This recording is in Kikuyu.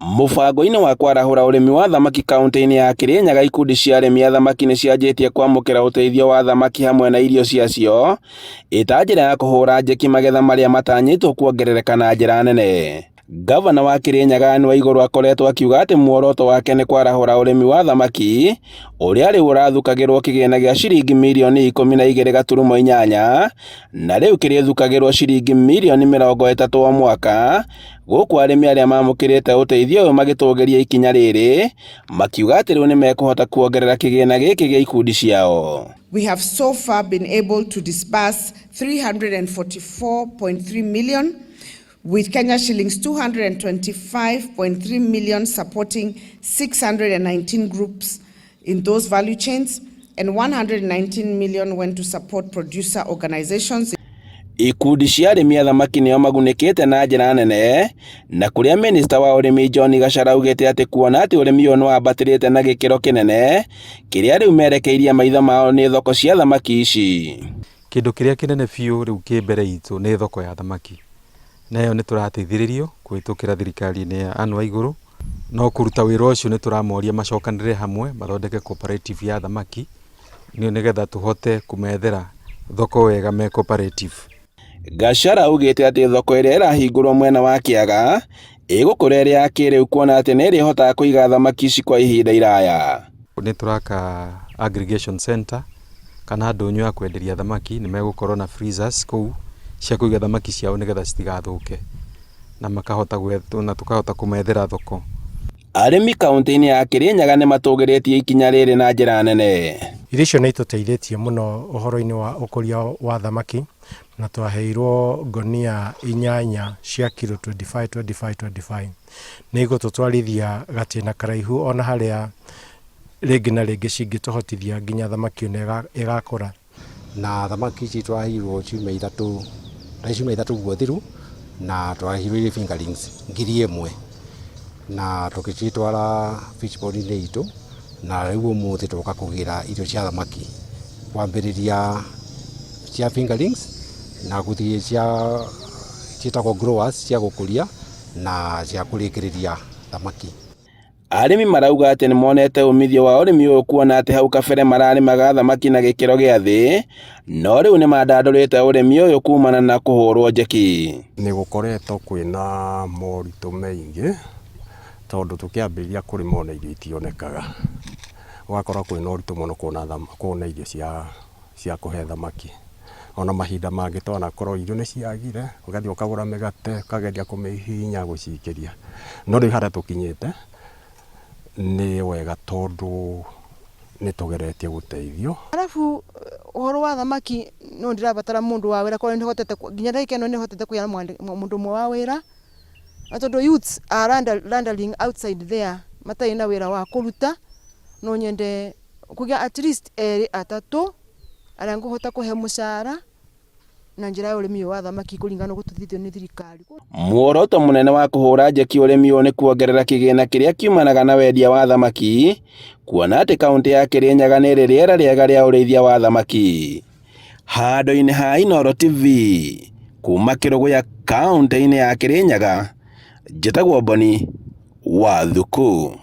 Mũbango-inĩ wa kwarahũra ũrĩmi wa thamaki kaunti-inĩ ya Kirinyaga, ikundi cia arĩmi a thamaki nĩ cianjĩtie kwamũkĩra ũteithio wa thamaki hamwe na irio ciacio, ĩta njĩra ya kũhũra njeki magetha marĩa matanyĩtwo kuongerereka na njĩra nene. Gavana wa Kirinyaga Anne Waigũrũ akoretwo akiuga atĩ muoroto wake nĩ kwarahũra ũrĩmi wa thamaki ũrĩa rĩu ũrathukagĩrwo kĩgĩna gĩa ciringi mirioni 12.8 na rĩu kĩrĩthukagĩrwo ciringi mirioni 30 o mwaka, gũkũ arĩmi arĩa mamũkĩrĩte ũteithio ũyũ magĩtũgĩria ikinya rĩrĩ makiuga atĩ rĩu nĩ mekũhota kuongerera kĩgĩna gĩkĩ gĩa ikundi ciao. We have so far been able to disburse 344.3 million with Kenya shillings 225.3 million supporting 619 groups in those value chains, and 119 million went to support producer organizations. Ikundi cia arĩmi a thamaki nĩo magunĩkĩte na njĩra nene, na kũrĩa minista wa ũrĩmi John Gachara augĩte atĩ kuona atĩ ũrĩmi ũyũ nĩ wambatĩrĩte na gĩkĩro kĩnene, kĩrĩa rĩu merekeirie maitho mao nĩ thoko cia thamaki ici. Kĩndũ kĩrĩa kĩnene biũ rĩu kĩ mbere itũ nĩ thoko ya thamaki. Nayo nĩ tũrateithĩrĩrio kũhĩtũkĩra thirikari-inĩ ya Anne Waigũrũ, no kũruta wĩra ũcio nĩ tũramoria macokanĩrĩre hamwe mathondeke cooperative ya thamaki nĩgetha tũhote kũmethera thoko wega me cooperative. Gachara augĩte atĩ thoko ĩrĩa ĩrahingũrwo mwena wa Kĩaga ĩgũkũra ĩrĩ ya kĩrĩu kuona atĩ nĩ ĩrĩhotaga kũiga thamaki ici kwa ihinda iraya. Nĩ tũraka aggregation center kana ndũnyũ ya kwenderia thamaki, nĩ megũkorwo na freezers kũu cia kũiga thamaki ciao nĩgetha citigathũke na makahota na tũkahota kũmethera thoko. Arĩmi kaunti-inĩ ya Kirinyaga nĩ matũgĩrĩtie ikinya rĩrĩ na njĩra nene. Irio icio nĩ itũteithĩtie mũno ũhoro-inĩ wa ũkũria wa thamaki, na twaheirwo ngonia 8 cia kilo 25. Nĩ igũtũtwarithia gatĩna karaihu ona harĩa rĩngĩ na rĩngĩ cingĩtũhotithia nginya thamaki ĩno ĩgakũra. Na thamaki ici twaheirwo ciumia 3 guothiru, na twaheirwo fingerlings 1,000 na tũgĩcitwara fish pond-inĩ itũ, na rĩu ũmũthĩ tũka kũgĩra irio cia thamaki kwambĩrĩria cia fingerlings na gũthiĩ ciĩtagwo growers cia gũkũria na cia kũrĩkĩrĩria thamaki. Arĩmi marauga atĩ nĩ monete umithio wa ũrĩmi ũyũ kuona atĩ hau kabere mararĩmaga thamaki na gĩkĩro gĩa thĩ, no rĩu nĩ mandandũrĩte ũrĩmi ũyũ kumana na kũhũrwo njeki. Nĩ gũkoretwo kwĩna moritũ maingĩ tondũ tũkĩambĩrĩria kũrĩma ona irio itionekaga, ũgakora kwĩna ũritũ mũno kuona irio cia kũhe thamaki. Ona mahinda mangĩ twanakorwo irio nĩ ciagire, ũgathiĩ ũkagũra mĩgate ũkageria kũmĩhihinya gũcikĩria, no rĩu harĩa tũkinyĩte nĩ wega tondũ nĩ tũgeretie gũteithio. Arabu ũhoro wa thamaki no ndĩrabatara mũndũ wa wĩra, korwo nĩ hotete nginya ndagĩka ĩno nĩ hotete kũgĩa mũndũ ũmwe wa wĩra, na tondũ youths are landering outside there matarĩ na wĩra wa kũruta, no nyende kũgĩa at least 2-3 arĩa ngũhota kũhe mũcara na njĩra ya ũrĩmi wa thamaki kũringana na gũtũthithio nĩ thirikari. Muoroto mũnene wa kũhũra njeki ũrĩmi ũyũ nĩ kuongerera kĩgĩna kĩrĩa kiumanaga na wendia wa thamaki, kuona atĩ kaunti ya Kirinyaga nĩ ĩrĩ rĩera rĩega rĩa ũrĩithia wa thamaki. Handũ-inĩ ha Inooro TV kuma Kĩrũgũya kaunti-inĩ ya Kirinyaga, njĩtagwo Boni wa Thuku.